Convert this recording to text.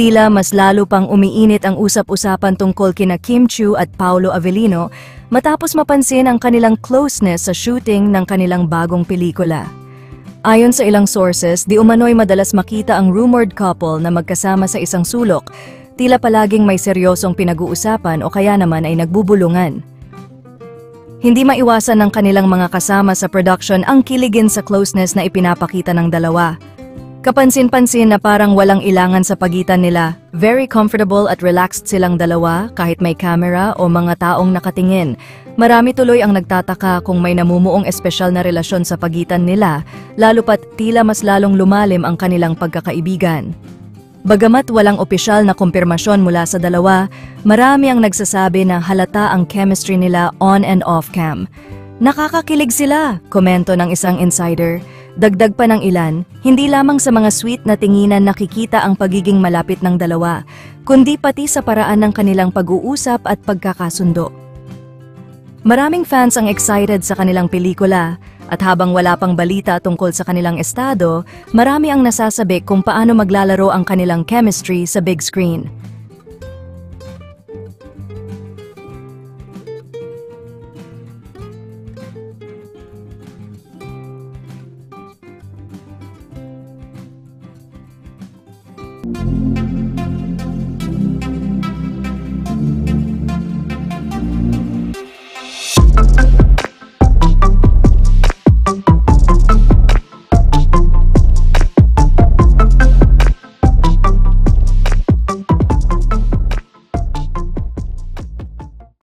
Tila mas lalo pang umiinit ang usap-usapan tungkol kina Kim Chiu at Paolo Avellino matapos mapansin ang kanilang closeness sa shooting ng kanilang bagong pelikula. Ayon sa ilang sources, di umano'y madalas makita ang rumored couple na magkasama sa isang sulok, tila palaging may seryosong pinag-uusapan o kaya naman ay nagbubulungan. Hindi maiwasan ng kanilang mga kasama sa production ang kiligin sa closeness na ipinapakita ng dalawa. Kapansin-pansin na parang walang ilangan sa pagitan nila, very comfortable at relaxed silang dalawa kahit may camera o mga taong nakatingin. Marami tuloy ang nagtataka kung may namumuong espesyal na relasyon sa pagitan nila, lalo pat tila mas lalong lumalim ang kanilang pagkakaibigan. Bagamat walang opisyal na kumpirmasyon mula sa dalawa, marami ang nagsasabi na halata ang chemistry nila on and off cam. Nakakakilig sila, komento ng isang insider. Dagdag pa ng ilan, hindi lamang sa mga sweet na tinginan nakikita ang pagiging malapit ng dalawa, kundi pati sa paraan ng kanilang pag-uusap at pagkakasundo. Maraming fans ang excited sa kanilang pelikula, at habang wala pang balita tungkol sa kanilang estado, marami ang nasasabi kung paano maglalaro ang kanilang chemistry sa big screen.